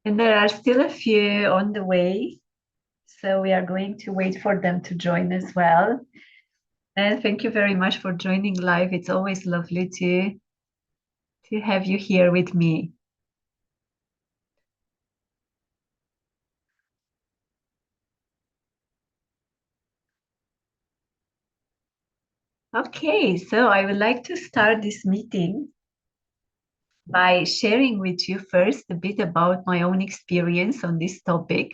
And there are still a few on the way. So we are going to wait for them to join as well. And thank you very much for joining live. It's always lovely to have you here with me. Okay, so I would like to start this meeting by sharing with you first a bit about my own experience on this topic.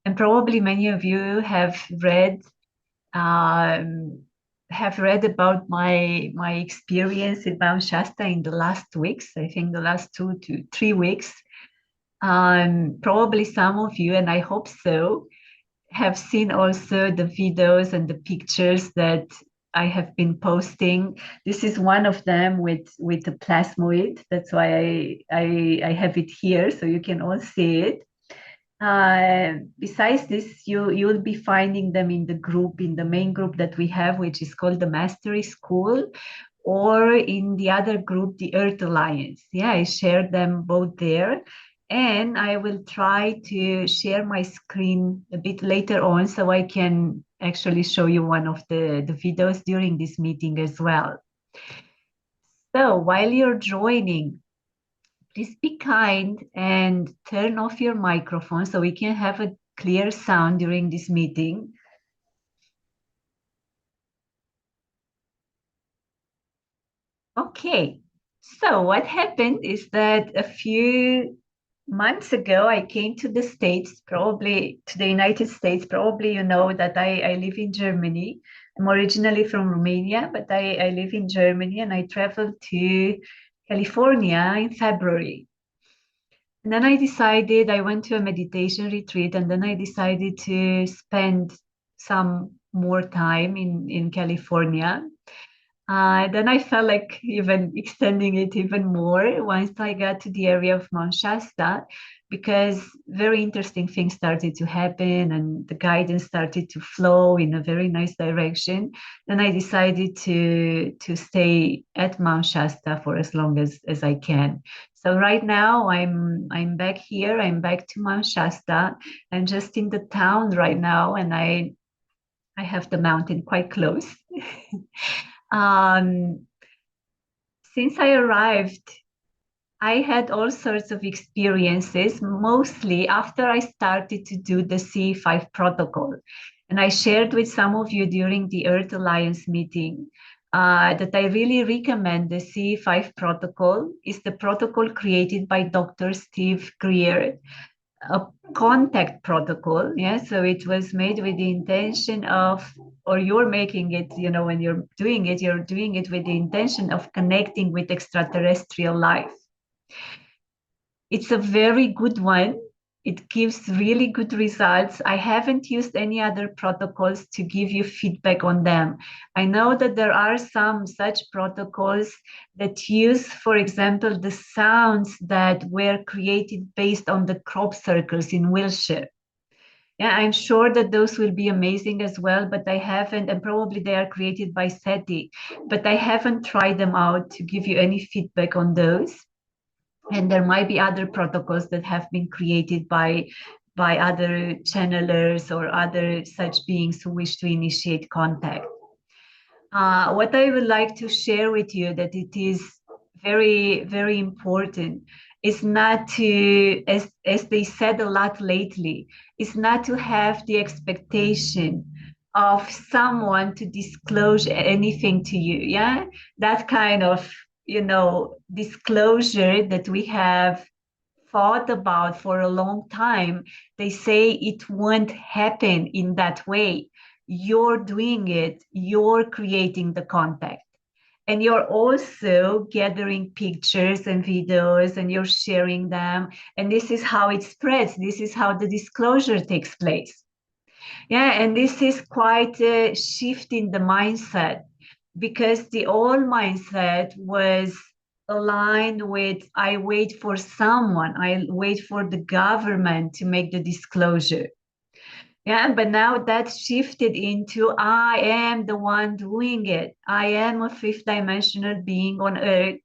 And probably many of you um, have read about my experience in Mount Shasta in the last weeks. I think the last 2 to 3 weeks. Probably some of you, and I hope so, have seen also the videos and the pictures that I have been posting. This is one of them with the plasmoid. That's why I have it here, so you can all see it. Besides this, you'll be finding them in the group, in the main group that we have, which is called the Mastery School, or in the other group, the Earth Alliance. Yeah, I shared them both there. And I will try to share my screen a bit later on so I can actually show you one of the videos during this meeting as well. So while you're joining, please be kind and turn off your microphone so we can have a clear sound during this meeting. Okay, so what happened is that a few months ago, I came to the States, probably to the United States. Probably you know that I live in Germany. I'm originally from Romania, but I live in Germany and I traveled to California in February. And then I decided I went to a meditation retreat, and then I decided to spend some more time in California. Then I felt like even extending it even more once I got to the area of Mount Shasta, because very interesting things started to happen and the guidance started to flow in a very nice direction. Then I decided to stay at Mount Shasta for as long as I can. So right now I'm back here. I'm back to Mount Shasta. I'm just in the town right now, and I have the mountain quite close. Um, since I arrived, I had all sorts of experiences, mostly after I started to do the C5 protocol. And I shared with some of you during the Earth Alliance meeting that I really recommend the C5 protocol. It's the protocol created by Dr. Steve Greer, a contact protocol. Yeah, so it was made with the intention of, or you're making it, when you're doing it with the intention of connecting with extraterrestrial life. It's a very good one. It gives really good results. I haven't used any other protocols to give you feedback on them. I know that there are some such protocols that use, for example, the sounds that were created based on the crop circles in Wilshire. Yeah, I'm sure that those will be amazing as well, but I haven't, and probably they are created by SETI, but I haven't tried them out to give you any feedback on those. And there might be other protocols that have been created by other channelers or other such beings who wish to initiate contact. What I would like to share with you that it is very, very important is not to, as they said a lot lately, is not to have the expectation of someone to disclose anything to you. Yeah, that kind of, disclosure that we have thought about for a long time. They say it won't happen in that way. You're doing it, you're creating the contact. And you're also gathering pictures and videos and you're sharing them. And this is how it spreads. This is how the disclosure takes place. Yeah, and this is quite a shift in the mindset, because the old mindset was aligned with I wait for someone, I wait for the government to make the disclosure. Yeah, but now that's shifted into I am the one doing it. I am a fifth dimensional being on earth,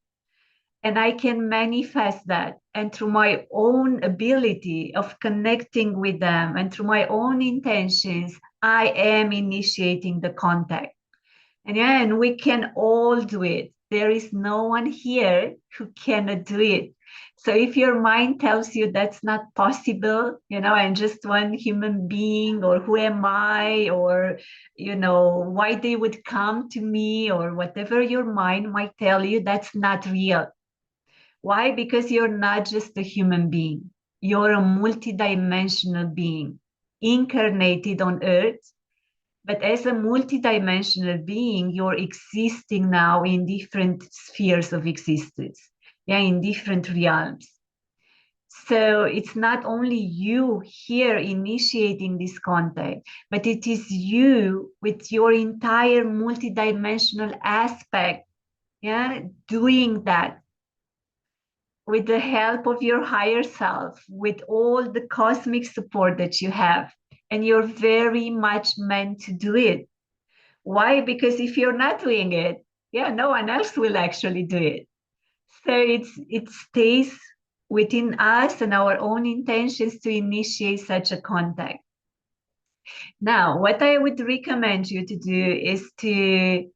and I can manifest that. And through my own ability of connecting with them and through my own intentions, I am initiating the contact. And yeah, and we can all do it. There is no one here who cannot do it. So if your mind tells you that's not possible, I'm just one human being, or who am I, or, why they would come to me, or whatever your mind might tell you, that's not real. Why? Because you're not just a human being. You're a multidimensional being incarnated on earth. But as a multidimensional being, you're existing now in different spheres of existence, yeah, in different realms. So it's not only you here initiating this contact, but it is you with your entire multidimensional aspect, yeah, doing that with the help of your higher self, with all the cosmic support that you have. And you're very much meant to do it. Why? Because if you're not doing it, yeah, no one else will actually do it. So it stays within us and our own intentions to initiate such a contact. Now, what I would recommend you to do is to,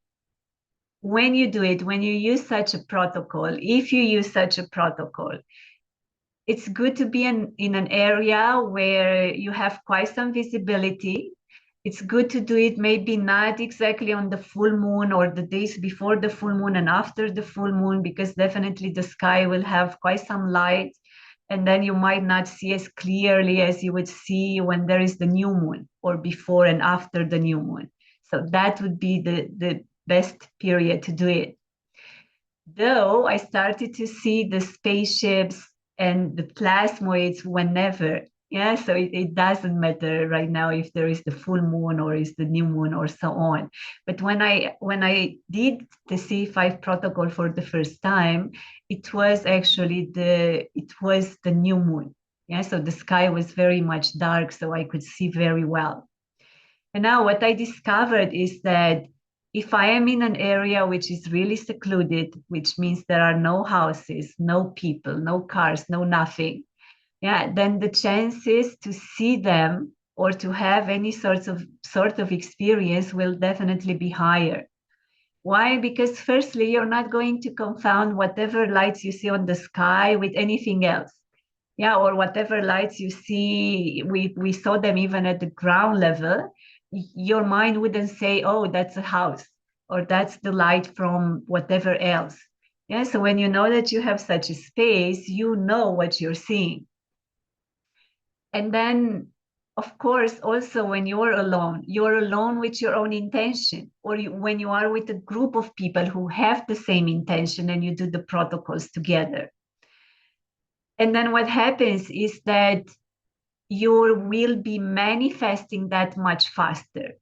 when you do it, when you use such a protocol, if you use such a protocol, it's good to be in an area where you have quite some visibility. It's good to do it maybe not exactly on the full moon or the days before the full moon and after the full moon, because definitely the sky will have quite some light. And then you might not see as clearly as you would see when there is the new moon, or before and after the new moon. So that would be the best period to do it. Though I started to see the spaceships and the plasmoids whenever. Yeah, so it doesn't matter right now if there is the full moon or is the new moon or so on. But when I did the C5 protocol for the first time, it was actually the new moon. Yeah, so the sky was very much dark, so I could see very well. And now what I discovered is that if I am in an area which is really secluded, which means there are no houses, no people, no cars, no nothing, yeah, then the chances to see them or to have any sort of experience will definitely be higher. Why? Because firstly, you're not going to confound whatever lights you see on the sky with anything else. Yeah, or whatever lights you see, we saw them even at the ground level. Your mind wouldn't say, oh, that's a house, or that's the light from whatever else. Yeah, so when you know that you have such a space, you know what you're seeing. And then, of course, also when you're alone with your own intention, or when you are with a group of people who have the same intention and you do the protocols together. And then what happens is that you will be manifesting that much faster.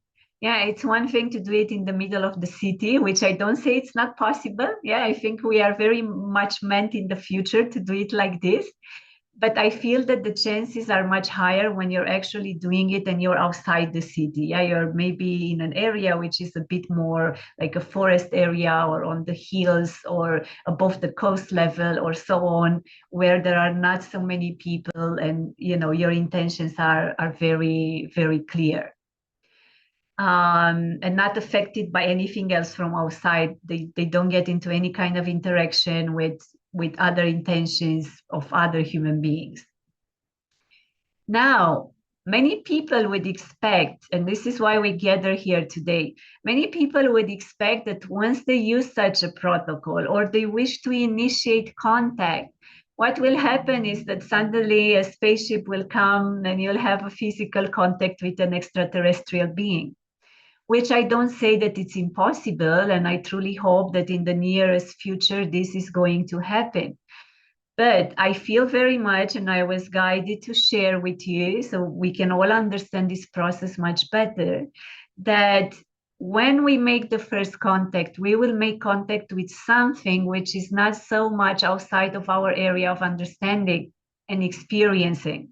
Yeah, it's one thing to do it in the middle of the city, which I don't say it's not possible. Yeah, I think we are very much meant in the future to do it like this. But I feel that the chances are much higher when you're actually doing it and you're outside the city. Yeah, you're maybe in an area which is a bit more like a forest area, or on the hills, or above the coast level, or so on, where there are not so many people, and your intentions are very, very clear. And not affected by anything else from outside. They don't get into any kind of interaction with other intentions of other human beings. Now, many people would expect, and this is why we gather here today, many people would expect that once they use such a protocol or they wish to initiate contact, what will happen is that suddenly a spaceship will come and you'll have a physical contact with an extraterrestrial being, which I don't say that it's impossible. And I truly hope that in the nearest future, this is going to happen. But I feel very much, and I was guided to share with you so we can all understand this process much better, that when we make the first contact, we will make contact with something which is not so much outside of our area of understanding and experiencing,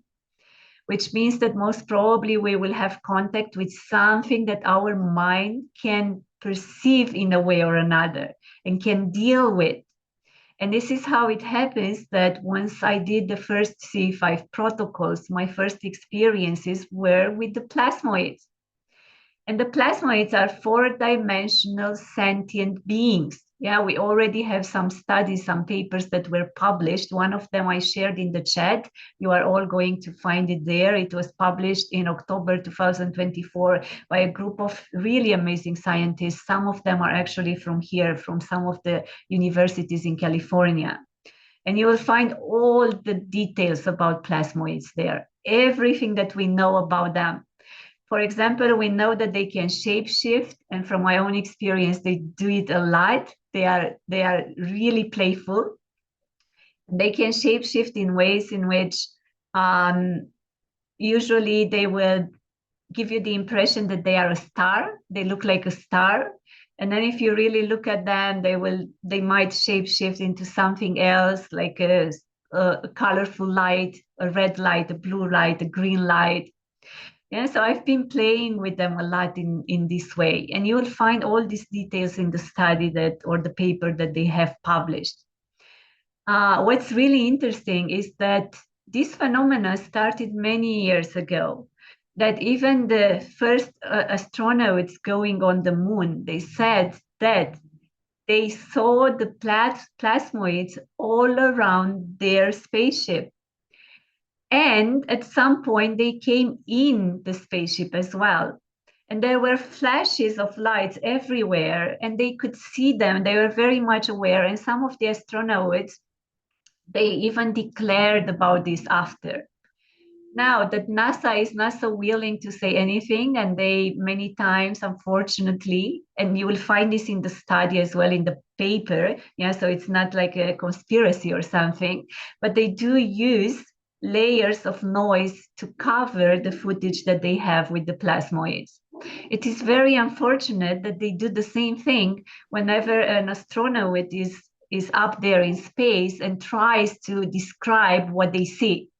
which means that most probably we will have contact with something that our mind can perceive in a way or another and can deal with. And this is how it happens that once I did the first C5 protocols, my first experiences were with the plasmoids. And the plasmoids are four-dimensional sentient beings. Yeah, we already have some studies, some papers that were published. One of them I shared in the chat. You are all going to find it there. It was published in October 2024 by a group of really amazing scientists. Some of them are actually from here, from some of the universities in California. And you will find all the details about plasmoids there, everything that we know about them. For example, we know that they can shapeshift, and from my own experience, they do it a lot. They are really playful. They can shapeshift in ways in which usually they will give you the impression that they are a star. They look like a star. And then if you really look at them, they might shapeshift into something else, like a colorful light, a red light, a blue light, a green light. Yeah, so I've been playing with them a lot in this way. And you will find all these details in the study that or the paper that they have published. What's really interesting is that this phenomena started many years ago. That even the first astronauts going on the moon, they said that they saw the plasmoids all around their spaceship. And at some point, they came in the spaceship as well. And there were flashes of lights everywhere, and they could see them. They were very much aware. And some of the astronauts, they even declared about this after. Now that NASA is not so willing to say anything, and they many times, unfortunately, and you will find this in the study as well in the paper, yeah, so it's not like a conspiracy or something, but they do use layers of noise to cover the footage that they have with the plasmoids. It is very unfortunate that they do the same thing whenever an astronaut is up there in space and tries to describe what they see.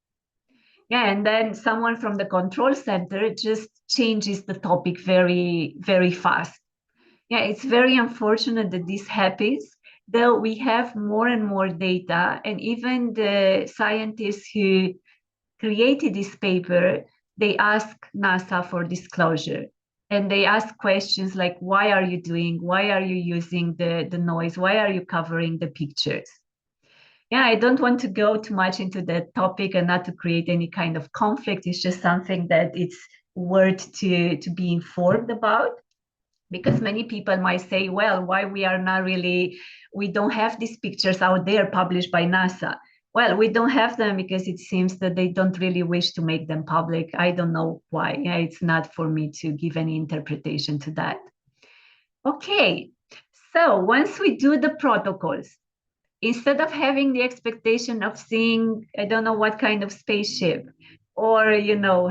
Yeah, and then someone from the control center just changes the topic very, very fast. Yeah, it's very unfortunate that this happens, though we have more and more data, and even the scientists who created this paper, they ask NASA for disclosure. And they ask questions like, why are you doing, why are you using the noise, why are you covering the pictures? Yeah, I don't want to go too much into that topic and not to create any kind of conflict. It's just something that it's worth to be informed about, because many people might say, well, why we don't have these pictures out there published by NASA. Well, we don't have them because it seems that they don't really wish to make them public. I don't know why. Yeah, it's not for me to give any interpretation to that. Okay, so once we do the protocols, instead of having the expectation of seeing, I don't know what kind of spaceship, or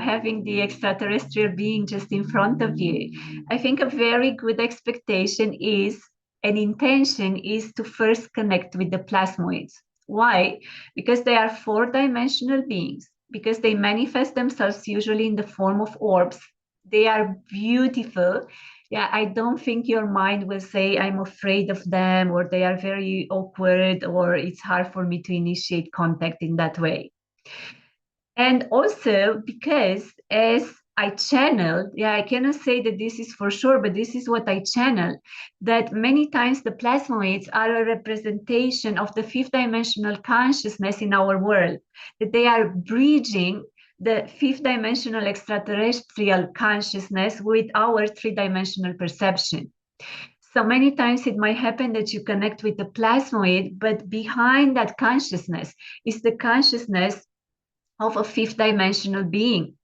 having the extraterrestrial being just in front of you, I think a very good expectation is an intention is to first connect with the plasmoids. Why? Because they are four-dimensional beings, because they manifest themselves usually in the form of orbs. They are beautiful. Yeah, I don't think your mind will say, I'm afraid of them, or they are very awkward, or it's hard for me to initiate contact in that way. And also because as I channeled, yeah, I cannot say that this is for sure, but this is what I channeled, that many times the plasmoids are a representation of the fifth dimensional consciousness in our world, that they are bridging the fifth dimensional extraterrestrial consciousness with our three-dimensional perception. So many times it might happen that you connect with the plasmoid, but behind that consciousness is the consciousness of a fifth dimensional being.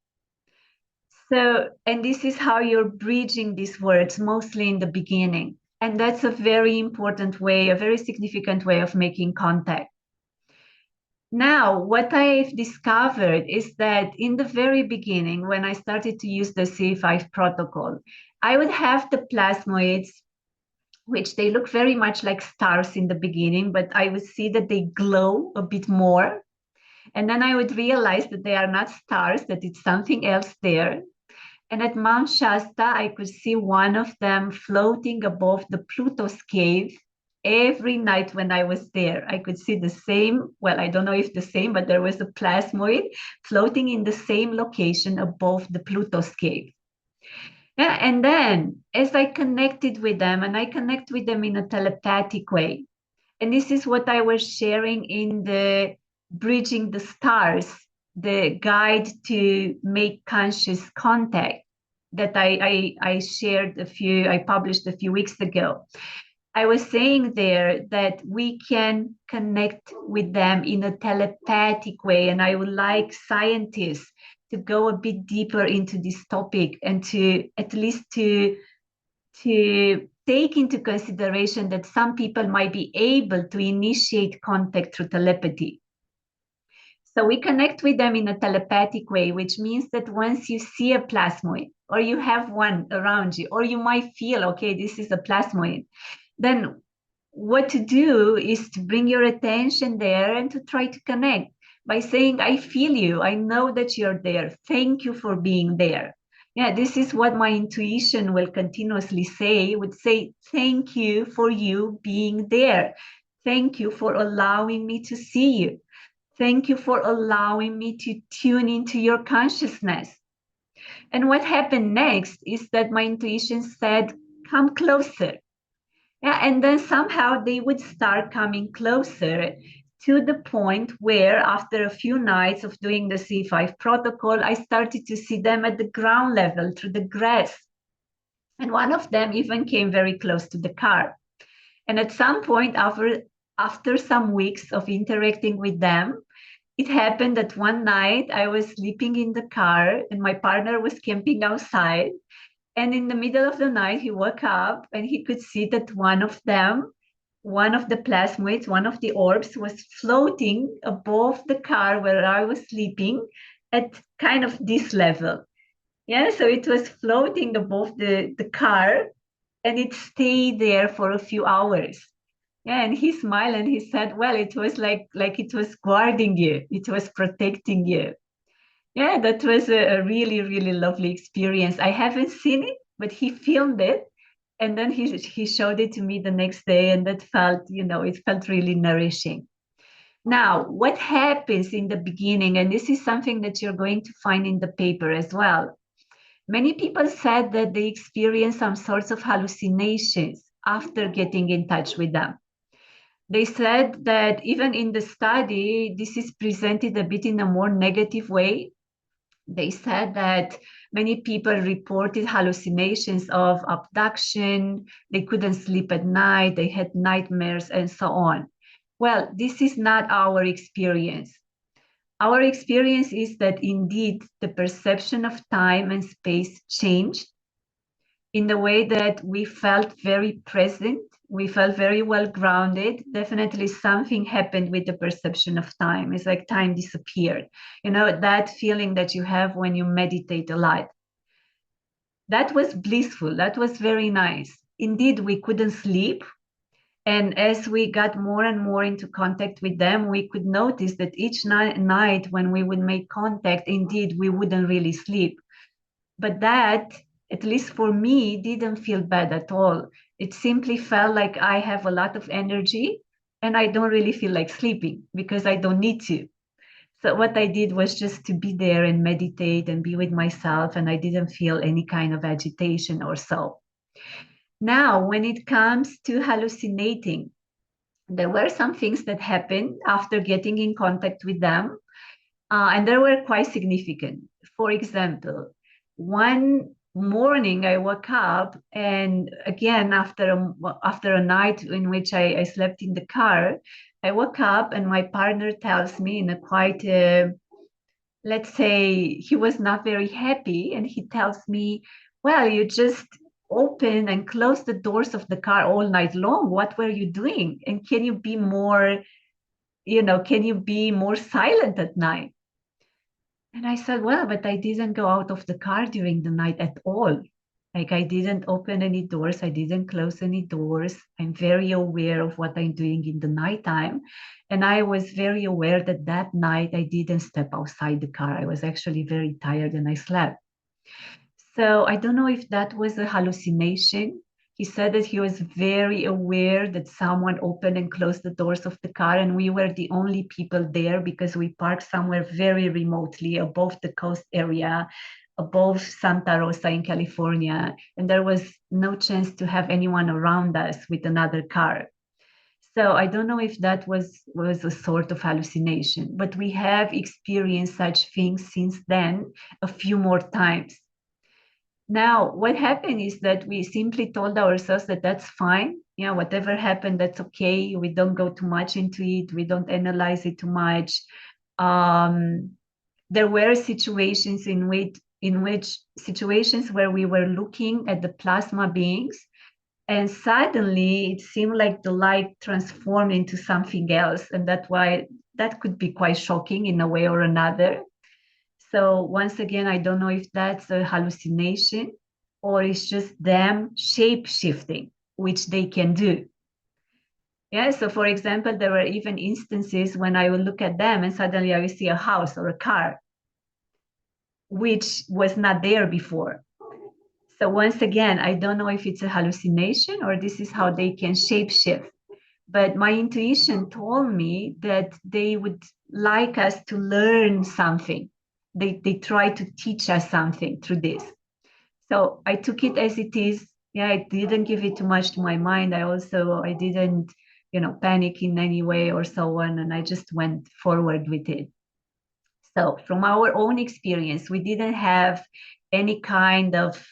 So, and this is how you're bridging these words, mostly in the beginning. And that's a very important way, a very significant way of making contact. Now, what I've discovered is that in the very beginning, when I started to use the C5 protocol, I would have the plasmoids, which they look very much like stars in the beginning, but I would see that they glow a bit more. And then I would realize that they are not stars, that it's something else there. And at Mount Shasta, I could see one of them floating above the Pluto's cave. every night when I was there. I could see the same, well, I don't know if the same, but there was a plasmoid floating in the same location above the Pluto scale. Yeah, and then as I connected with them, and I connect with them in a telepathic way, and this is what I was sharing in the Bridging the Stars, the guide to make conscious contact that I shared I published a few weeks ago. I was saying there that we can connect with them in a telepathic way. And I would like scientists to go a bit deeper into this topic and to at least to take into consideration that some people might be able to initiate contact through telepathy. So we connect with them in a telepathic way, which means that once you see a plasmoid or you have one around you, or you might feel, okay, this is a plasmoid, then what to do is to bring your attention there and to try to connect by saying, I feel you. I know that you're there. Thank you for being there. Yeah, this is what my intuition will continuously say. It would say, thank you for you being there. Thank you for allowing me to see you. Thank you for allowing me to tune into your consciousness. And what happened next is that my intuition said, come closer. Yeah, and then somehow they would start coming closer to the point where after a few nights of doing the C5 protocol, I started to see them at the ground level through the grass. And one of them even came very close to the car. And at some point, after some weeks of interacting with them, it happened that one night I was sleeping in the car and my partner was camping outside. And in the middle of the night, he woke up and he could see that one of the plasmoids, one of the orbs was floating above the car where I was sleeping at kind of this level. Yeah, so it was floating above the car and it stayed there for a few hours. Yeah, and he smiled and he said, well, it was like it was guarding you, it was protecting you. Yeah, that was a really, really lovely experience. I haven't seen it, but he filmed it. And then he showed it to me the next day, and that felt, it felt really nourishing. Now, what happens in the beginning, and this is something that you're going to find in the paper as well. Many people said that they experienced some sorts of hallucinations after getting in touch with them. They said that even in the study, this is presented a bit in a more negative way. They said that many people reported hallucinations of abduction, they couldn't sleep at night, they had nightmares, and so on. Well, this is not our experience. Our experience is that indeed the perception of time and space changed in the way that we felt very present, we felt very well grounded. Definitely something happened with the perception of time. It's like time disappeared. That feeling that you have when you meditate a lot. That was blissful. That was very nice. Indeed, we couldn't sleep. And as we got more and more into contact with them, we could notice that each night when we would make contact, indeed, we wouldn't really sleep. But that, at least for me, didn't feel bad at all. It simply felt like I have a lot of energy and I don't really feel like sleeping because I don't need to. So what I did was just to be there and meditate and be with myself, and I didn't feel any kind of agitation or so. Now, when it comes to hallucinating, there were some things that happened after getting in contact with them, and they were quite significant. For example, one morning I woke up, and again, after a night in which I slept in the car, I woke up and my partner tells me in a quite, let's say, he was not very happy, and he tells me, well, you just open and close the doors of the car all night long. What were you doing? And can you be more, can you be more silent at night? And I said, well, but I didn't go out of the car during the night at all. Like I didn't open any doors. I didn't close any doors. I'm very aware of what I'm doing in the nighttime. And I was very aware that that night I didn't step outside the car. I was actually very tired and I slept. So I don't know if that was a hallucination. He said that he was very aware that someone opened and closed the doors of the car, and we were the only people there because we parked somewhere very remotely above the coast area, above Santa Rosa in California, and there was no chance to have anyone around us with another car. So I don't know if that was a sort of hallucination, but we have experienced such things since then a few more times. Now, what happened is that we simply told ourselves that that's fine. Yeah, whatever happened, that's okay. We don't go too much into it. We don't analyze it too much. There were situations in which situations where we were looking at the plasma beings, and suddenly it seemed like the light transformed into something else, and that's why that could be quite shocking in a way or another. So once again, I don't know if that's a hallucination or it's just them shape shifting, which they can do. Yeah, so for example, there were even instances when I would look at them and suddenly I would see a house or a car, which was not there before. So once again, I don't know if it's a hallucination or this is how they can shape shift. But my intuition told me that they would like us to learn something. They try to teach us something through this. So I took it as it is. Yeah, I didn't give it too much to my mind. I didn't, panic in any way or so on. And I just went forward with it. So from our own experience, we didn't have any kind of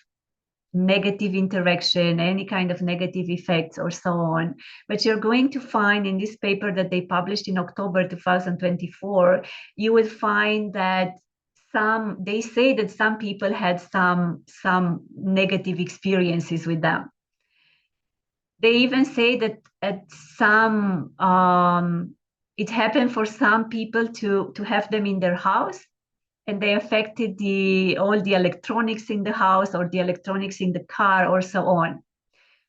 negative interaction, any kind of negative effects or so on. But you're going to find in this paper that they published in October 2024, you will find that they say that some people had some negative experiences with them. They even say that at some it happened for some people to have them in their house, and they affected all the electronics in the house or the electronics in the car or so on.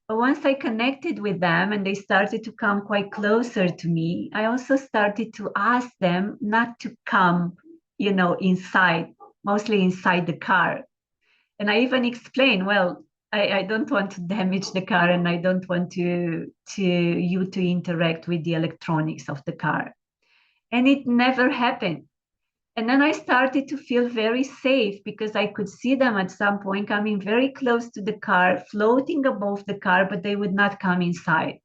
But once I connected with them and they started to come quite closer to me, I also started to ask them not to come, inside, mostly inside the car. And I even explained, well, I don't want to damage the car and I don't want you to interact with the electronics of the car. And it never happened. And then I started to feel very safe because I could see them at some point coming very close to the car, floating above the car, but they would not come inside.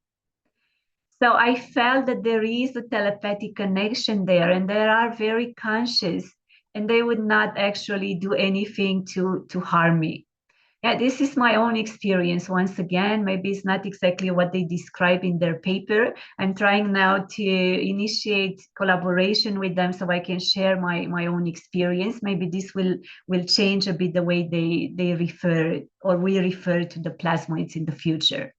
So I felt that there is a telepathic connection there, and they are very conscious, and they would not actually do anything to harm me. Yeah, this is my own experience. Once again, maybe it's not exactly what they describe in their paper. I'm trying now to initiate collaboration with them so I can share my own experience. Maybe this will change a bit the way they refer or we refer to the plasmoids in the future.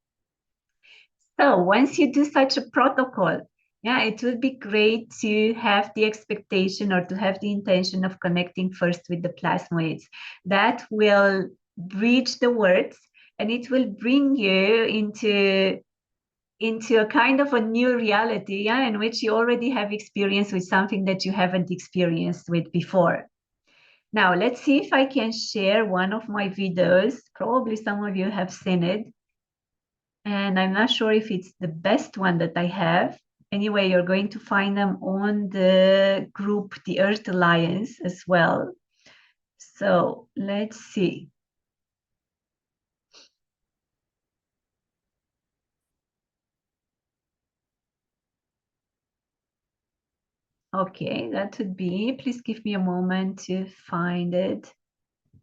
So once you do such a protocol, yeah, it would be great to have the expectation or to have the intention of connecting first with the plasmoids. That will bridge the words and it will bring you into a kind of a new reality, yeah, in which you already have experience with something that you haven't experienced with before. Now, let's see if I can share one of my videos. Probably some of you have seen it. And I'm not sure if it's the best one that I have. Anyway, you're going to find them on the group, the Earth Alliance as well. So let's see. Okay, that would be, please give me a moment to find it. I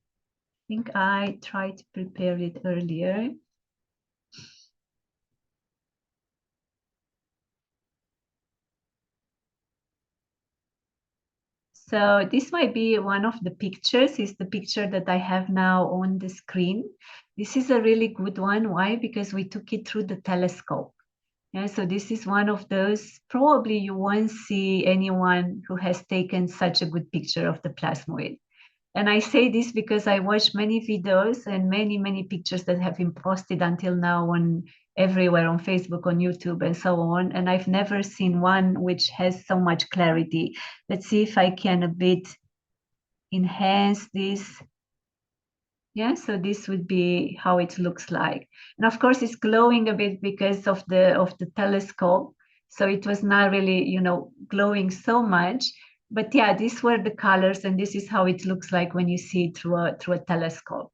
think I tried to prepare it earlier. So this might be one of the pictures. It's the picture that I have now on the screen. This is a really good one. Why? Because we took it through the telescope. Yeah, so this is one of those, probably you won't see anyone who has taken such a good picture of the plasmoid. And I say this because I watched many videos and many pictures that have been posted until now on everywhere on Facebook, on YouTube, and so on. And I've never seen one which has so much clarity. Let's see if I can a bit enhance this. Yeah, so this would be how it looks like. And of course, it's glowing a bit because of the telescope. So it was not really, glowing so much. But yeah, these were the colors, and this is how it looks like when you see it through a telescope.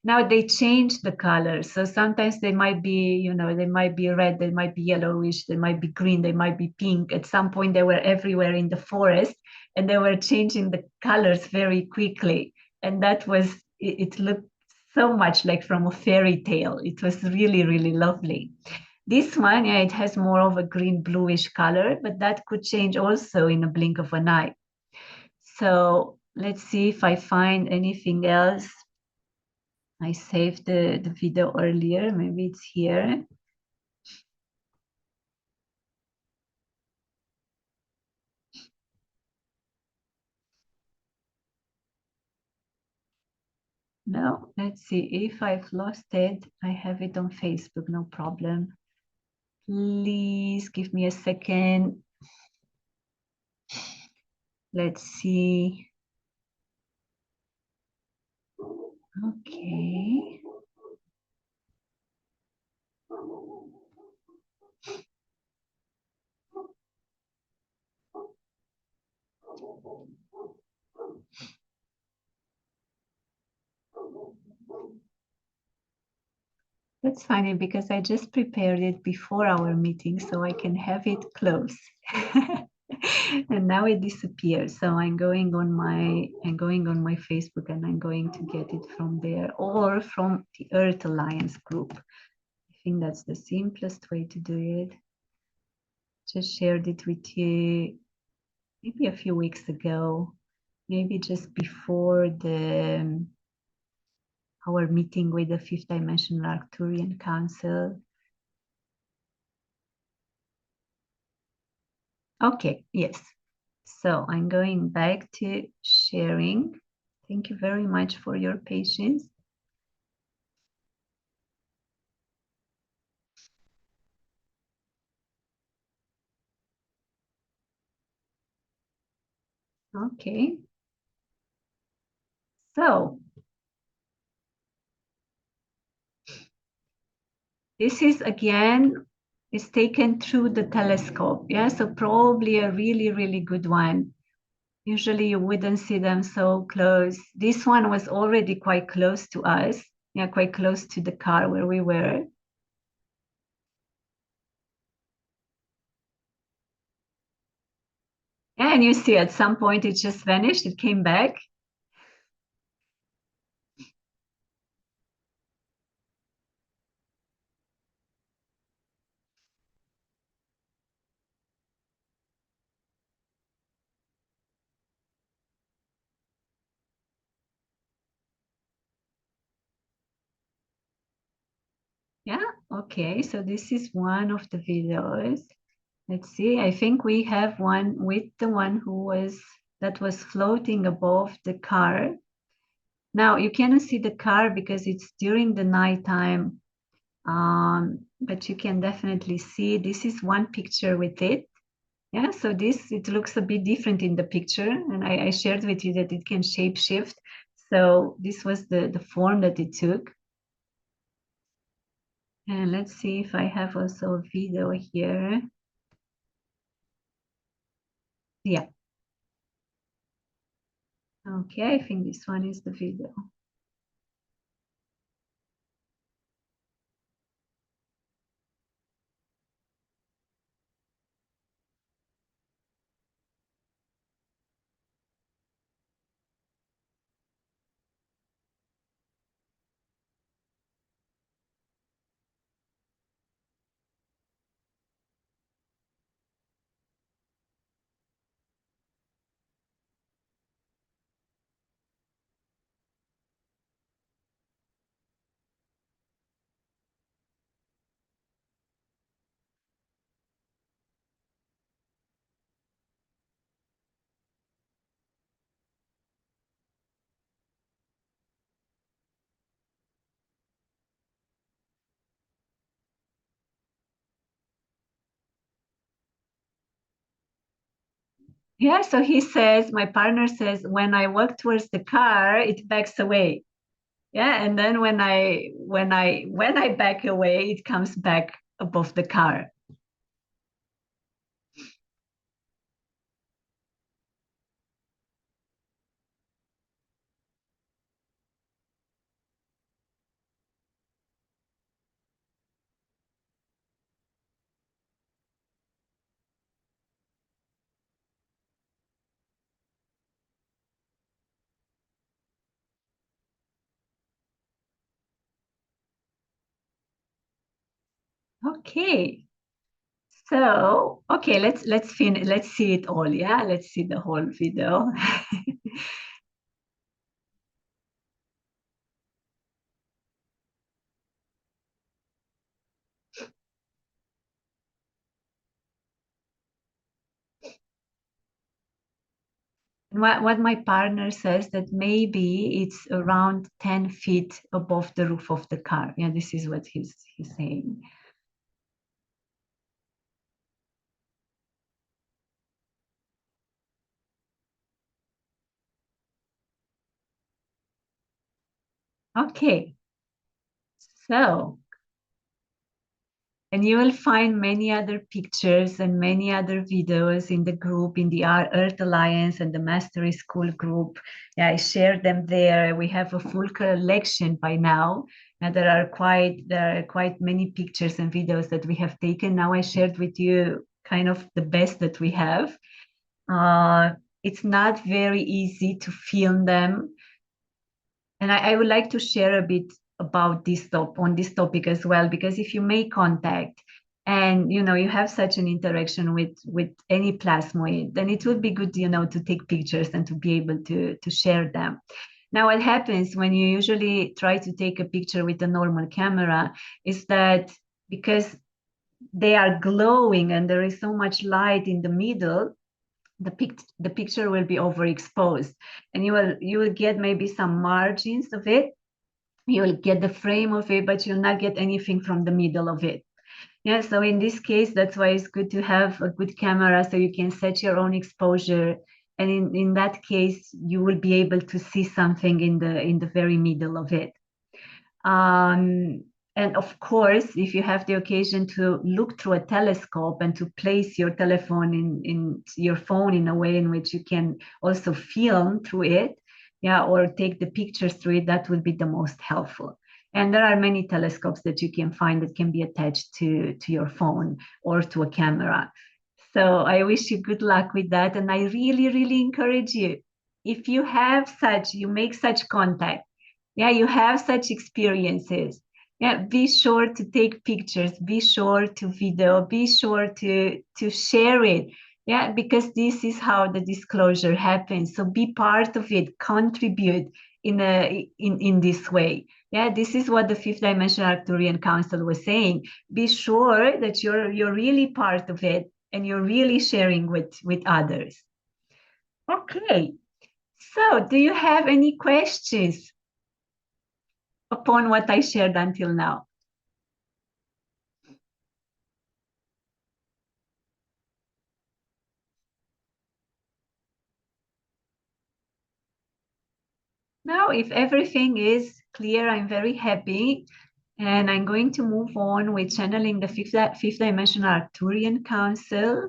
Now they change the colors. So sometimes they might be, they might be red, they might be yellowish, they might be green, they might be pink. At some point, they were everywhere in the forest, and they were changing the colors very quickly. And that was, it looked so much like from a fairy tale. It was really, really lovely. This one, yeah, it has more of a green bluish color, but that could change also in a blink of an eye. So let's see if I find anything else. I saved the video earlier. Maybe it's here. No, let's see. If I've lost it, I have it on Facebook, no problem. Please give me a second. Let's see. Okay. That's funny because I just prepared it before our meeting so I can have it close. And now it disappears. So I'm going on my Facebook and I'm going to get it from there or from the Earth Alliance group. I think that's the simplest way to do it. Just shared it with you maybe a few weeks ago, maybe just before our meeting with the Fifth Dimensional Arcturian Council. Okay, yes. So I'm going back to sharing. Thank you very much for your patience. Okay. So this is again is taken through the telescope. Yeah, so probably a really, really good one. Usually you wouldn't see them so close. This one was already quite close to us. Yeah, quite close to the car where we were. Yeah, and you see at some point it just vanished, it came back. Yeah, okay, so this is one of the videos. Let's see, I think we have one with the one that was floating above the car. Now you cannot see the car because it's during the nighttime, but you can definitely see this is one picture with it. Yeah, so it looks a bit different in the picture, and I shared with you that it can shape shift. So this was the form that it took. And let's see if I have also a video here. Yeah. Okay, I think this one is the video. Yeah, so my partner says, when I walk towards the car, it backs away. Yeah, and then when I back away, it comes back above the car. Okay. So, okay, let's see it all. Yeah, let's see the whole video. What my partner says that maybe it's around 10 feet above the roof of the car. Yeah, this is what he's saying. Okay, so and you will find many other pictures and many other videos in the group, in the Earth Alliance and the Mastery School group. Yeah, I share them there. We have a full collection by now. And there are quite many pictures and videos that we have taken. Now I shared with you kind of the best that we have. Uh, it's not very easy to film them, and I would like to share a bit about on this topic as well, because if you make contact and you have such an interaction with any plasmoid, then it would be good, to take pictures and to be able to share them. Now, what happens when you usually try to take a picture with a normal camera is that because they are glowing and there is so much light in the middle, the picture will be overexposed, and you will get maybe some margins of it. You'll get the frame of it, but you'll not get anything from the middle of it. Yeah, so in this case, that's why it's good to have a good camera so you can set your own exposure. And in that case, you will be able to see something in the very middle of it. Um, and of course, if you have the occasion to look through a telescope and to place your telephone in your phone in a way in which you can also film through it, yeah, or take the pictures through it, that would be the most helpful. And there are many telescopes that you can find that can be attached to your phone or to a camera. So I wish you good luck with that. And I really, really encourage you, if you make such contact, yeah, you have such experiences, yeah, be sure to take pictures, be sure to video, be sure to share it. Yeah, because this is how the disclosure happens. So be part of it, contribute in this way. Yeah, this is what the fifth dimensional Arcturian Council was saying. Be sure that you're really part of it and you're really sharing with others. Okay, so do you have any questions upon what I shared until now? Now, if everything is clear, I'm very happy. And I'm going to move on with channeling the fifth dimensional Arcturian Council.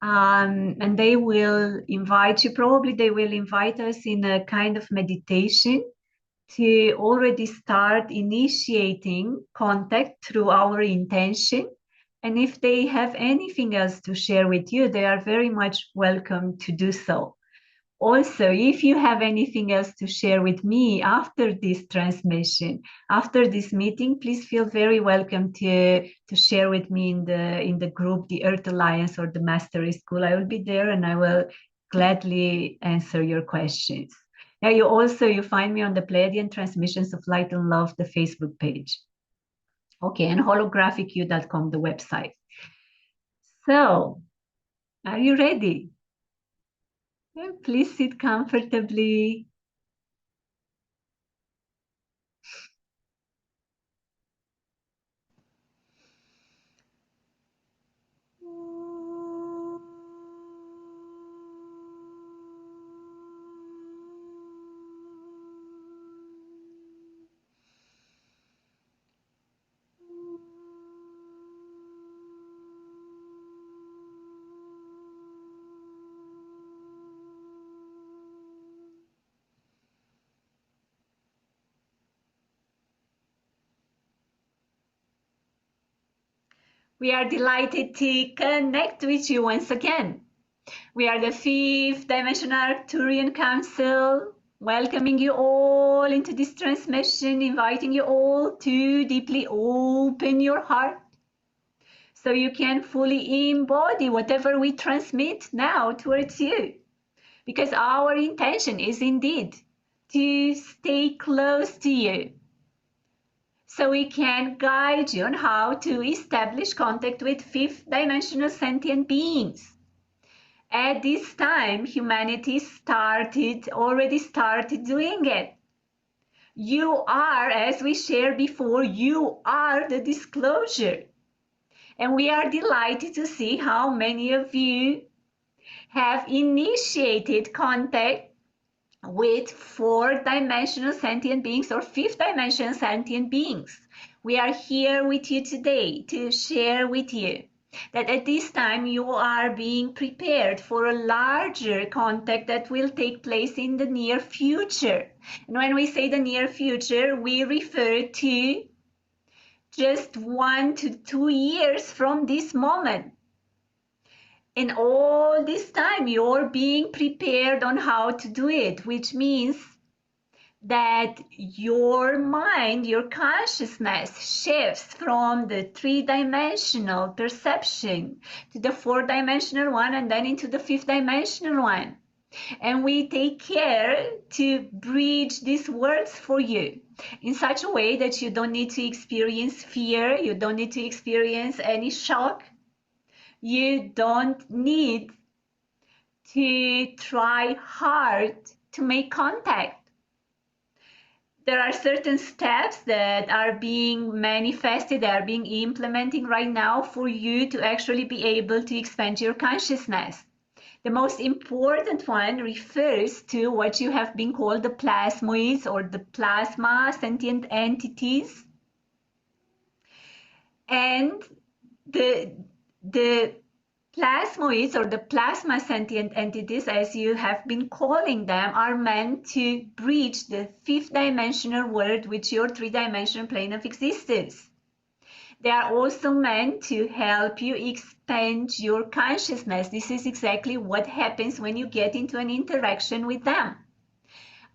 And they will invite you, probably they will invite us in a kind of meditation to already start initiating contact through our intention. And if they have anything else to share with you, they are very much welcome to do so. Also, if you have anything else to share with me after this transmission, after this meeting, please feel very welcome to share with me in the group, the Earth Alliance or the Mastery School. I will be there and I will gladly answer your questions. Now, you find me on the Pleiadian Transmissions of Light and Love, the Facebook page. Okay, and holographicU.com, the website. So, are you ready? Yeah, please sit comfortably. We are delighted to connect with you once again. We are the Fifth Dimensional Arcturian Council, welcoming you all into this transmission, inviting you all to deeply open your heart so you can fully embody whatever we transmit now towards you. Because our intention is indeed to stay close to you, so we can guide you on how to establish contact with fifth dimensional sentient beings. At this time, humanity already started doing it. You are, as we shared before, you are the disclosure. And we are delighted to see how many of you have initiated contact with fourth dimensional sentient beings or fifth dimensional sentient beings. We are here with you today to share with you that at this time you are being prepared for a larger contact that will take place in the near future. And when we say the near future, we refer to just 1 to 2 years from this moment. And all this time you're being prepared on how to do it, which means that your mind, your consciousness shifts from the three-dimensional perception to the four-dimensional one and then into the fifth-dimensional one. And we take care to bridge these worlds for you in such a way that you don't need to experience fear, you don't need to experience any shock, you don't need to try hard to make contact. There are certain steps that are being manifested, that are being implemented right now for you to actually be able to expand your consciousness. The most important one refers to what you have been called the plasmoids or the plasma sentient entities. And the plasmoids or the plasma sentient entities, as you have been calling them, are meant to bridge the fifth dimensional world with your three-dimensional plane of existence. They are also meant to help you expand your consciousness. This is exactly what happens when you get into an interaction with them.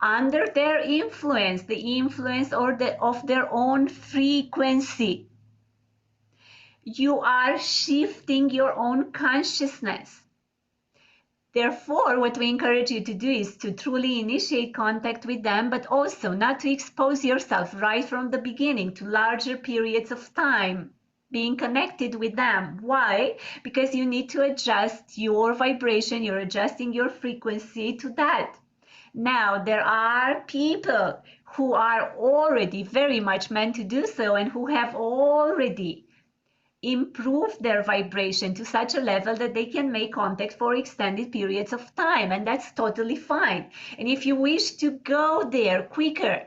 Under their influence, the influence of their own frequency, you are shifting your own consciousness. Therefore, what we encourage you to do is to truly initiate contact with them, but also not to expose yourself right from the beginning to larger periods of time being connected with them. Why? Because you need to adjust your vibration, you're adjusting your frequency to that. Now, there are people who are already very much meant to do so and who have already improve their vibration to such a level that they can make contact for extended periods of time, and that's totally fine. And if you wish to go there quicker,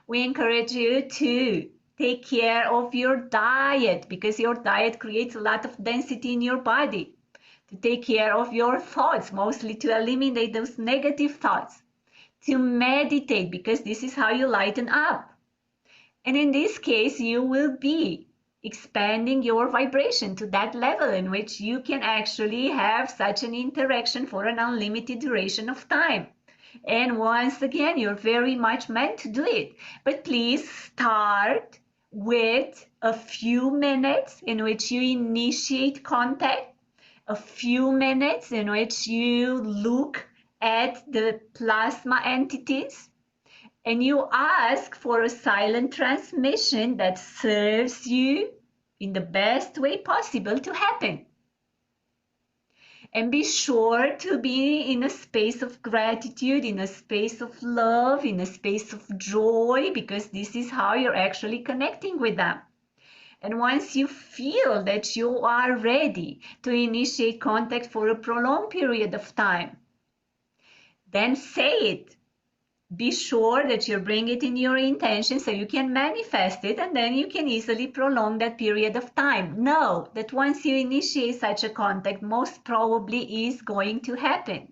we encourage you to take care of your diet, because your diet creates a lot of density in your body. To take care of your thoughts, mostly to eliminate those negative thoughts. To meditate, because this is how you lighten up. And in this case, you will be expanding your vibration to that level in which you can actually have such an interaction for an unlimited duration of time. And once again, you're very much meant to do it. But please start with a few minutes in which you initiate contact, a few minutes in which you look at the plasma entities, and you ask for a silent transmission that serves you in the best way possible to happen. And be sure to be in a space of gratitude, in a space of love, in a space of joy, because this is how you're actually connecting with them. And once you feel that you are ready to initiate contact for a prolonged period of time, then say it. Be sure that you bring it in your intention so you can manifest it, and then you can easily prolong that period of time. Know that once you initiate such a contact, most probably is going to happen.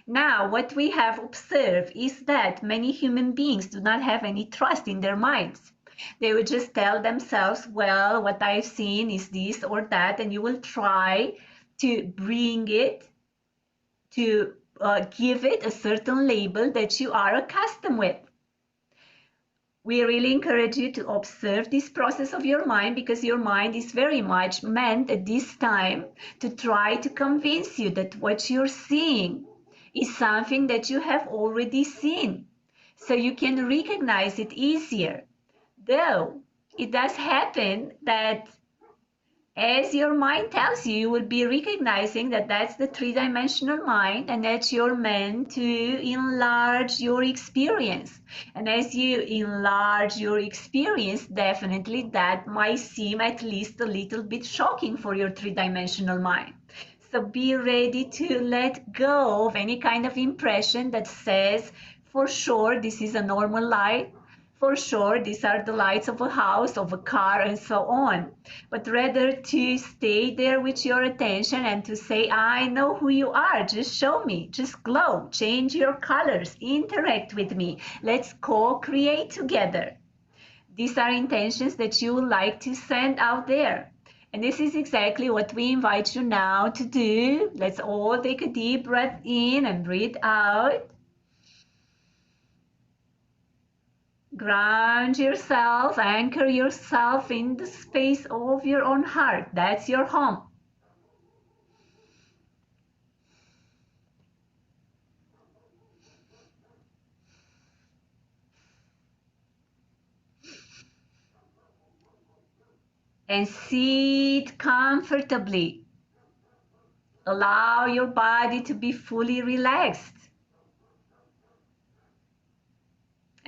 Now, what we have observed is that many human beings do not have any trust in their minds. They would just tell themselves, well, what I've seen is this or that, and you will try to bring it, to give it a certain label that you are accustomed with. We really encourage you to observe this process of your mind, because your mind is very much meant at this time to try to convince you that what you're seeing is something that you have already seen, so you can recognize it easier. Though it does happen that as your mind tells you, you will be recognizing that that's the three-dimensional mind and that you're meant to enlarge your experience. And as you enlarge your experience, definitely that might seem at least a little bit shocking for your three-dimensional mind. So be ready to let go of any kind of impression that says, for sure, this is a normal light. For sure, these are the lights of a house, of a car, and so on. But rather to stay there with your attention and to say, I know who you are. Just show me. Just glow. Change your colors. Interact with me. Let's co-create together. These are intentions that you would like to send out there. And this is exactly what we invite you now to do. Let's all take a deep breath in and breathe out. Ground yourself, anchor yourself in the space of your own heart. That's your home. And sit comfortably. Allow your body to be fully relaxed.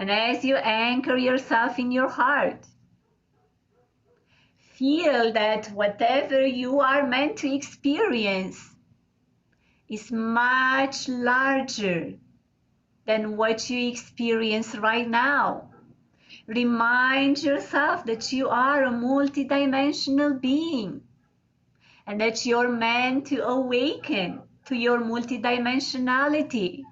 And as you anchor yourself in your heart, feel that whatever you are meant to experience is much larger than what you experience right now. Remind yourself that you are a multidimensional being and that you're meant to awaken to your multidimensionality.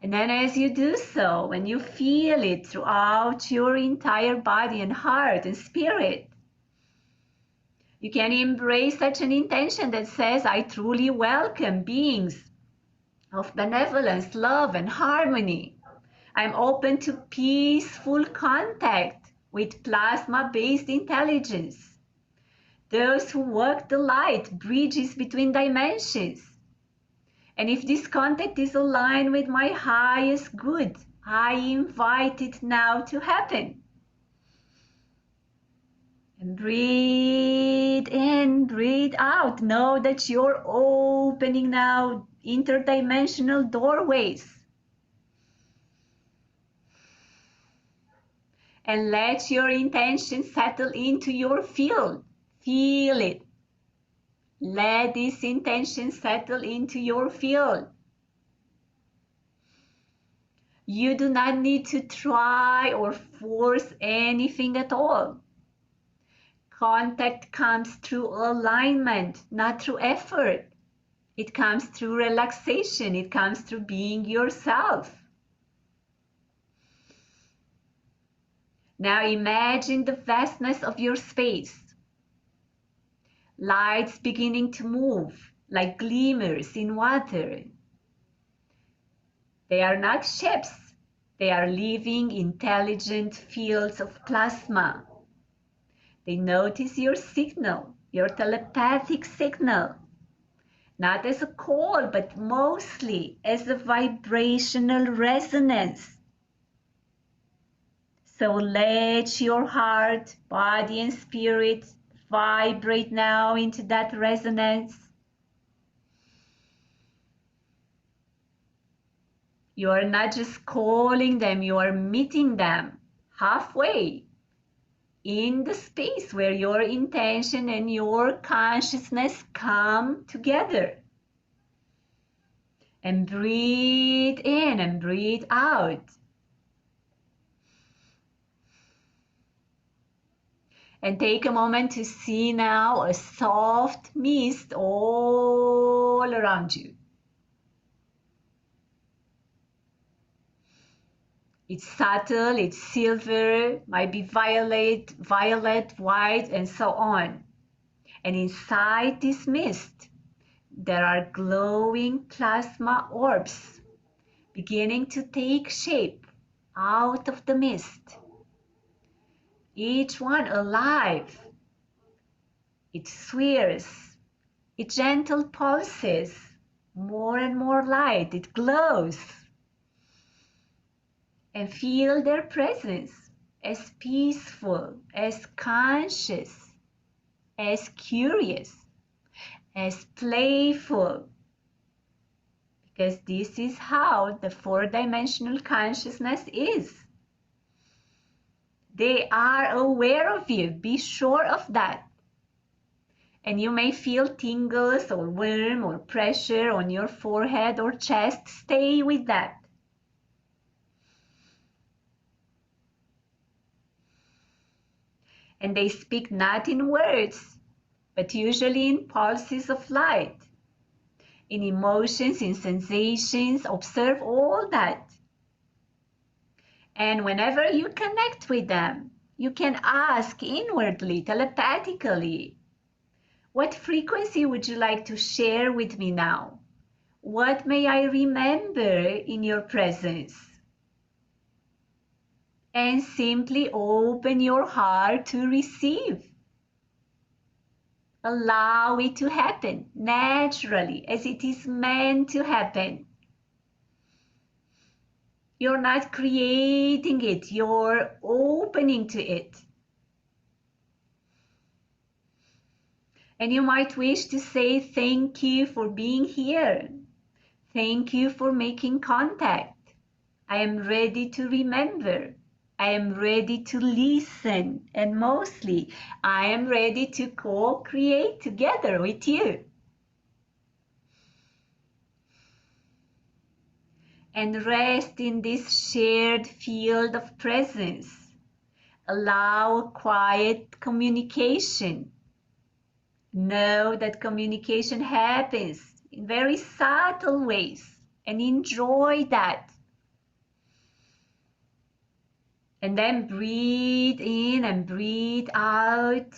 And then as you do so, when you feel it throughout your entire body and heart and spirit, you can embrace such an intention that says, I truly welcome beings of benevolence, love, and harmony. I'm open to peaceful contact with plasma-based intelligence. Those who walk the light, bridges between dimensions. And if this contact is aligned with my highest good, I invite it now to happen. And breathe in, breathe out. Know that you're opening now interdimensional doorways. And let your intention settle into your field. Feel it. Let this intention settle into your field. You do not need to try or force anything at all. Contact comes through alignment, not through effort. It comes through relaxation. It comes through being yourself. Now imagine the vastness of your space. Lights beginning to move like glimmers in water. They are not ships. They are living, intelligent fields of plasma. They notice your signal, your telepathic signal, not as a call, but mostly as a vibrational resonance. So let your heart, body, and spirit vibrate now into that resonance. You are not just calling them, you are meeting them halfway in the space where your intention and your consciousness come together. And breathe in and breathe out. And take a moment to see now a soft mist all around you. It's subtle, it's silver, might be violet, white, and so on. And inside this mist, there are glowing plasma orbs beginning to take shape out of the mist. Each one alive. It swirls, it gentle pulses, more and more light, it glows. And feel their presence as peaceful, as conscious, as curious, as playful. Because this is how the four-dimensional consciousness is. They are aware of you, be sure of that. And you may feel tingles or warmth or pressure on your forehead or chest. Stay with that. And they speak not in words, but usually in pulses of light, in emotions, in sensations. Observe all that. And whenever you connect with them, you can ask inwardly, telepathically, what frequency would you like to share with me now? What may I remember in your presence? And simply open your heart to receive. Allow it to happen naturally, as it is meant to happen. You're not creating it, you're opening to it. And you might wish to say thank you for being here. Thank you for making contact. I am ready to remember. I am ready to listen. And mostly, I am ready to co-create together with you. And rest in this shared field of presence. Allow quiet communication. Know that communication happens in very subtle ways and enjoy that. And then breathe in and breathe out.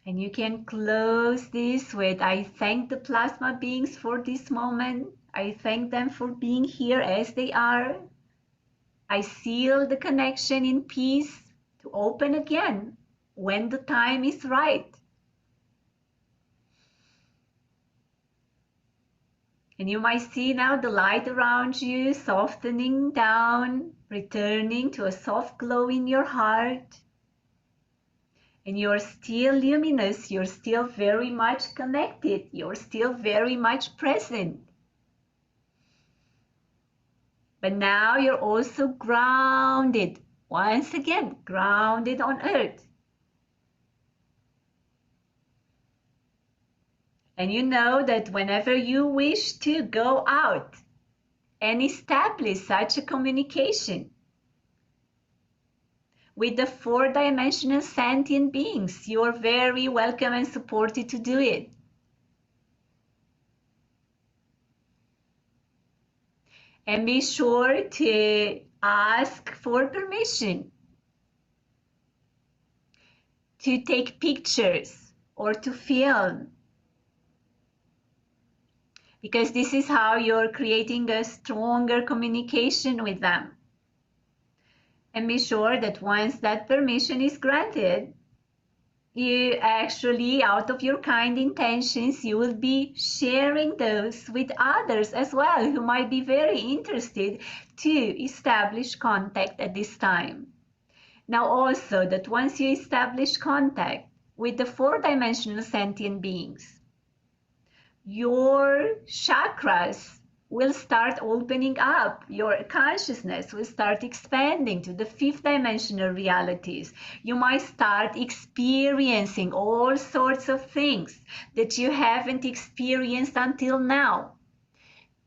And you can close this with, I thank the plasma beings for this moment. I thank them for being here as they are. I seal the connection in peace to open again when the time is right. And you might see now the light around you softening down, returning to a soft glow in your heart. And you're still luminous, you're still very much connected, you're still very much present. But now you're also grounded, once again, grounded on earth. And you know that whenever you wish to go out and establish such a communication with the four-dimensional sentient beings, you are very welcome and supported to do it. And be sure to ask for permission to take pictures or to film, because this is how you're creating a stronger communication with them. And be sure that once that permission is granted, you actually, out of your kind intentions, you will be sharing those with others as well who might be very interested to establish contact at this time. Now also that once you establish contact with the four-dimensional sentient beings, your chakras will start opening up. Your consciousness will start expanding to the fifth dimensional realities. You might start experiencing all sorts of things that you haven't experienced until now.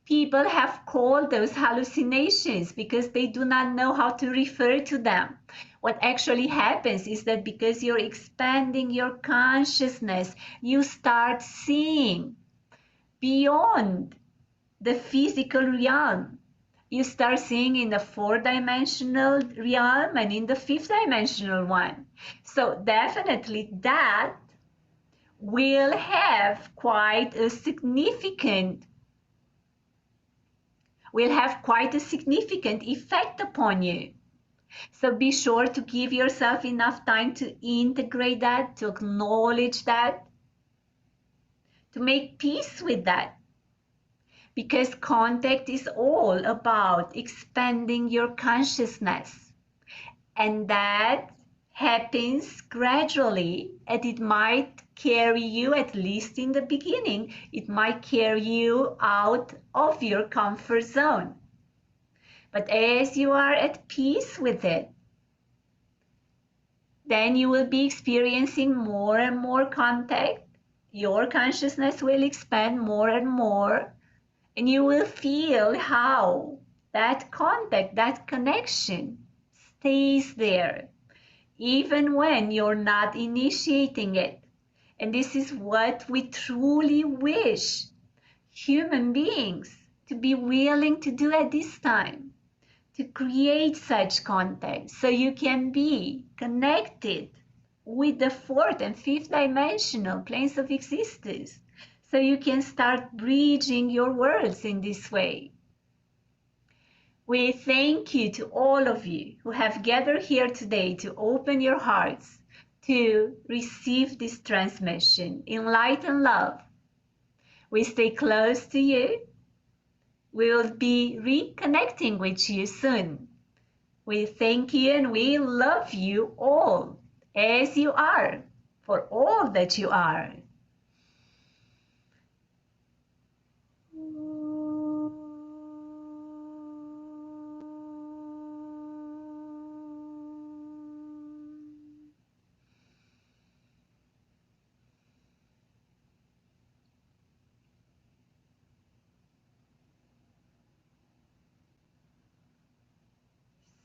People have called those hallucinations because they do not know how to refer to them. What actually happens is that because you're expanding your consciousness, you start seeing beyond the physical realm. You start seeing in the four-dimensional realm and in the fifth-dimensional one. So definitely that will have quite a significant effect upon you. So be sure to give yourself enough time to integrate that, to acknowledge that, to make peace with that. Because contact is all about expanding your consciousness. And that happens gradually, and it might carry you, at least in the beginning, it might carry you out of your comfort zone. But as you are at peace with it, then you will be experiencing more and more contact. Your consciousness will expand more and more, and you will feel how that contact, that connection stays there, even when you're not initiating it. And this is what we truly wish human beings to be willing to do at this time, to create such contact so you can be connected with the fourth and fifth dimensional planes of existence, so you can start bridging your worlds in this way. We thank you to all of you who have gathered here today to open your hearts to receive this transmission in light and love. We stay close to you. We will be reconnecting with you soon. We thank you and we love you all as you are, for all that you are.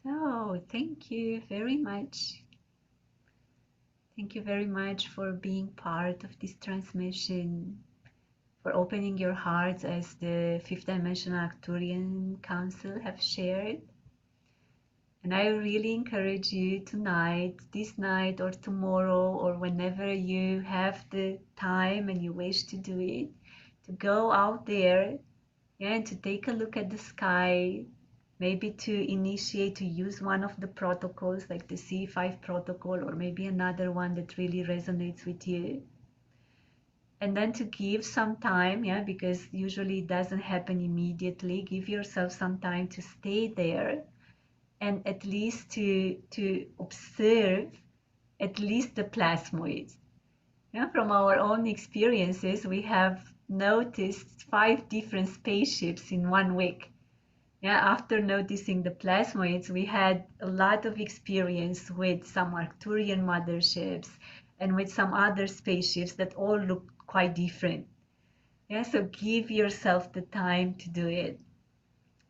So, thank you very much. Thank you very much for being part of this transmission, for opening your hearts as the Fifth Dimensional Arcturian Council have shared. And I really encourage you tonight, this night or tomorrow, or whenever you have the time and you wish to do it, to go out there, yeah, and to take a look at the sky, maybe to initiate, to use one of the protocols like the C5 protocol, or maybe another one that really resonates with you. And then to give some time, yeah, because usually it doesn't happen immediately. Give yourself some time to stay there, and at least to observe at least the plasmoids. Yeah, from our own experiences, we have noticed 5 different spaceships in 1 week. Yeah, after noticing the plasmoids, we had a lot of experience with some Arcturian motherships and with some other spaceships that all look quite different. Yeah, so give yourself the time to do it.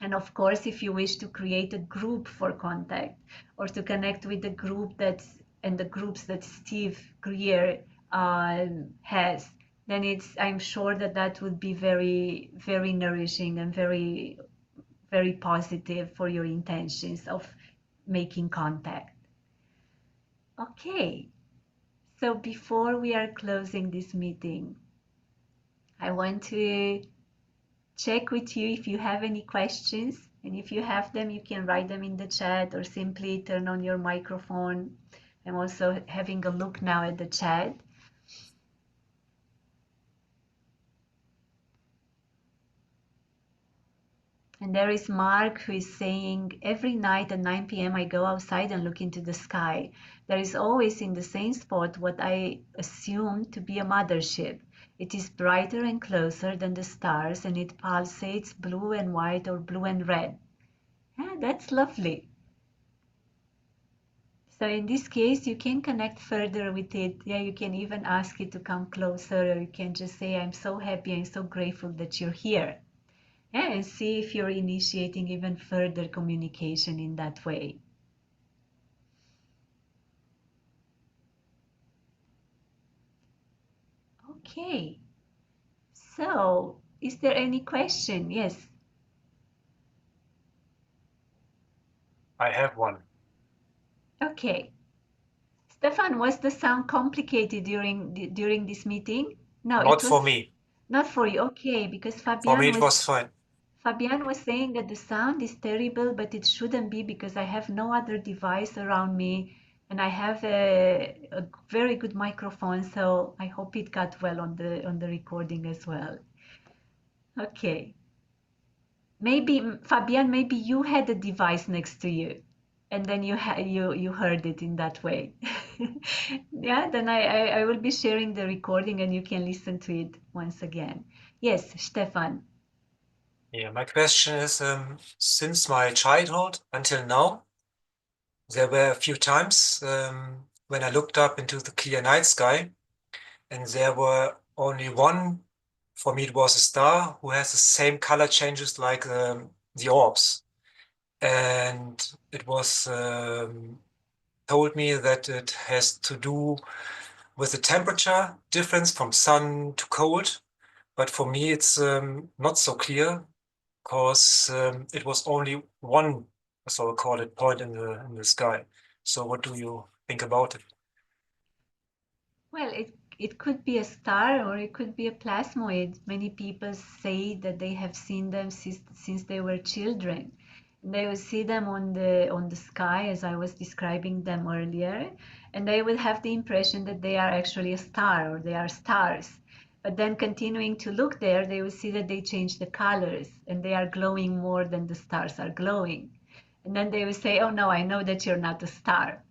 And of course, if you wish to create a group for contact or to connect with the group and the groups that Steve Greer has, then I'm sure that would be very, very nourishing and very, very positive for your intentions of making contact. Okay, so before we are closing this meeting, I want to check with you if you have any questions, and if you have them, you can write them in the chat or simply turn on your microphone. I'm also having a look now at the chat. And there is Mark who is saying, every night at 9 p.m. I go outside and look into the sky. There is always in the same spot what I assume to be a mothership. It is brighter and closer than the stars, and it pulsates blue and white or blue and red. Yeah, that's lovely. So in this case, you can connect further with it. Yeah, you can even ask it to come closer, or you can just say, I'm so happy, I'm so grateful that you're here. Yeah, and see if you're initiating even further communication in that way. Okay, so Is there any question? Yes. I have one. Okay. Stefan, was the sound complicated during this meeting? No, Not it for was me. not for you. Okay, because For me, it was fine. Fabian was saying that the sound is terrible, but it shouldn't be because I have no other device around me and I have a very good microphone, so I hope it got well on the recording as well. Okay. Maybe Fabian, maybe you had a device next to you and then you heard it in that way. Yeah, then I will be sharing the recording and you can listen to it once again. Yes, Stefan. Yeah, my question is, since my childhood until now, there were a few times when I looked up into the clear night sky, and there were only one, for me it was a star, who has the same color changes like the orbs. And it was told me that it has to do with the temperature difference from sun to cold. But for me, it's not so clear because it was only one, so I call it, point in the sky. So what do you think about it? Well, it could be a star or it could be a plasmoid. Many people say that they have seen them since they were children. And they will see them on the sky as I was describing them earlier, and they will have the impression that they are actually a star or they are stars. But then continuing to look there, they will see that they change the colors and they are glowing more than the stars are glowing. And then they will say, "Oh no, I know that you're not a star."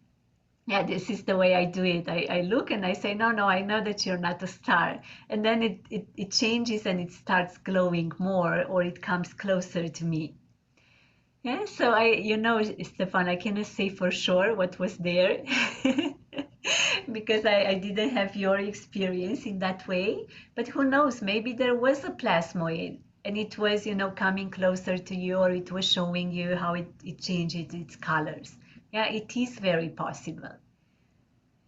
Yeah, this is the way I do it. I look and I say, no, no, I know that you're not a star. And then it changes and it starts glowing more or it comes closer to me. Yeah, so Stefan, I cannot say for sure what was there because I didn't have your experience in that way. But who knows, maybe there was a plasmoid and it was, coming closer to you or it was showing you how it changes its colors. Yeah, it is very possible.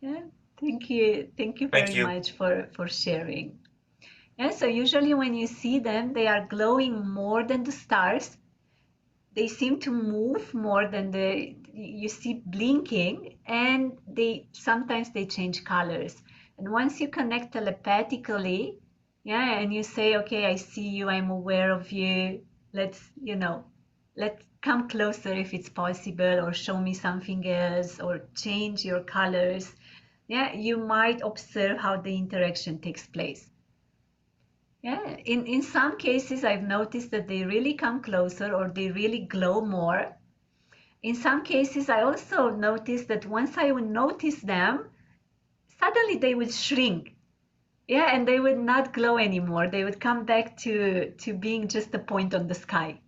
Yeah, thank you. Thank you Thank very you. much for sharing. Yeah, so usually when you see them, they are glowing more than the stars. They seem to move more than you see blinking, and they sometimes they change colors. And once you connect telepathically, yeah, and you say, okay, I see you, I'm aware of you. Let's come closer if it's possible, or show me something else, or change your colors. Yeah, you might observe how the interaction takes place. Yeah, in some cases, I've noticed that they really come closer or they really glow more. In some cases, I also noticed that once I would notice them, suddenly they would shrink. Yeah, and they would not glow anymore. They would come back to being just a point on the sky.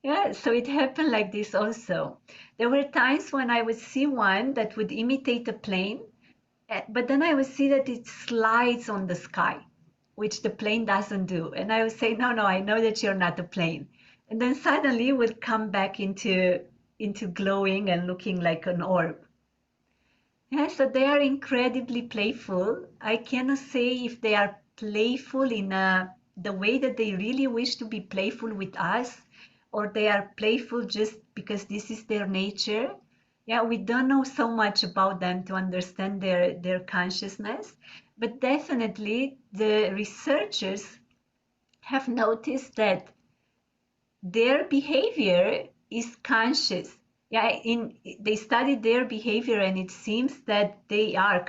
Yeah, so it happened like this also. There were times when I would see one that would imitate a plane, but then I would see that it slides on the sky, which the plane doesn't do. And I would say, no, no, I know that you're not a plane. And then suddenly it would come back into glowing and looking like an orb. Yeah, so they are incredibly playful. I cannot say if they are playful in the way that they really wish to be playful with us, or they are playful just because this is their nature. Yeah, we don't know so much about them to understand their consciousness, but definitely the researchers have noticed that their behavior is conscious. Yeah, they studied their behavior and it seems that they are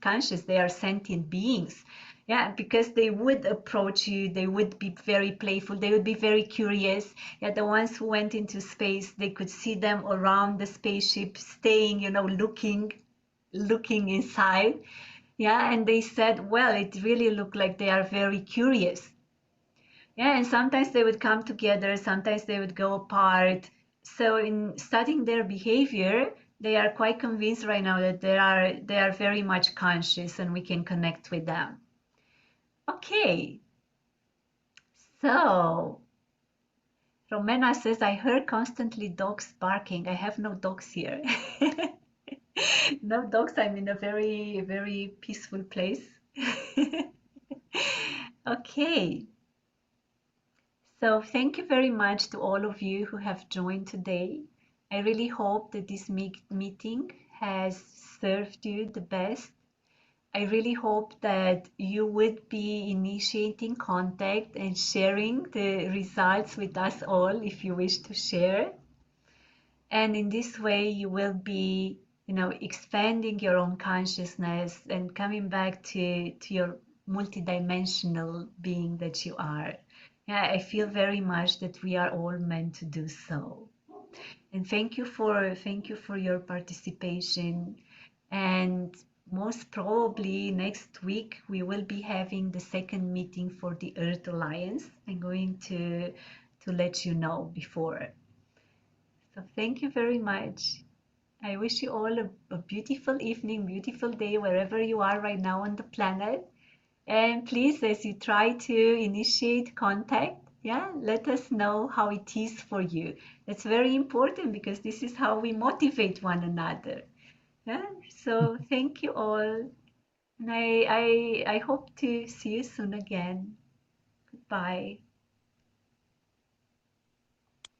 conscious, they are sentient beings. Yeah, because they would approach you, they would be very playful, they would be very curious. Yeah, the ones who went into space, they could see them around the spaceship staying, looking inside. Yeah, and they said, well, it really looked like they are very curious. Yeah, and sometimes they would come together, sometimes they would go apart. So in studying their behavior, they are quite convinced right now that they are very much conscious and we can connect with them. Okay, so Romena says, I heard constantly dogs barking. I have no dogs here. No dogs, I'm in a very, very peaceful place. Okay. So thank you very much to all of you who have joined today. I really hope that this meeting has served you the best. I really hope that you would be initiating contact and sharing the results with us all if you wish to share. And in this way, you will be, expanding your own consciousness and coming back to your multidimensional being that you are. Yeah, I feel very much that we are all meant to do so. And thank you for your participation. And most probably next week we will be having the second meeting for the Earth Alliance. I'm going to let you know before. So thank you very much. I wish you all a beautiful evening, beautiful day wherever you are right now on the planet. And please, as you try to initiate contact, yeah, let us know how it is for you. That's very important because this is how we motivate one another. Yeah. So thank you all. And I hope to see you soon again. Goodbye.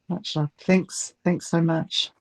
Much love. Thanks so much.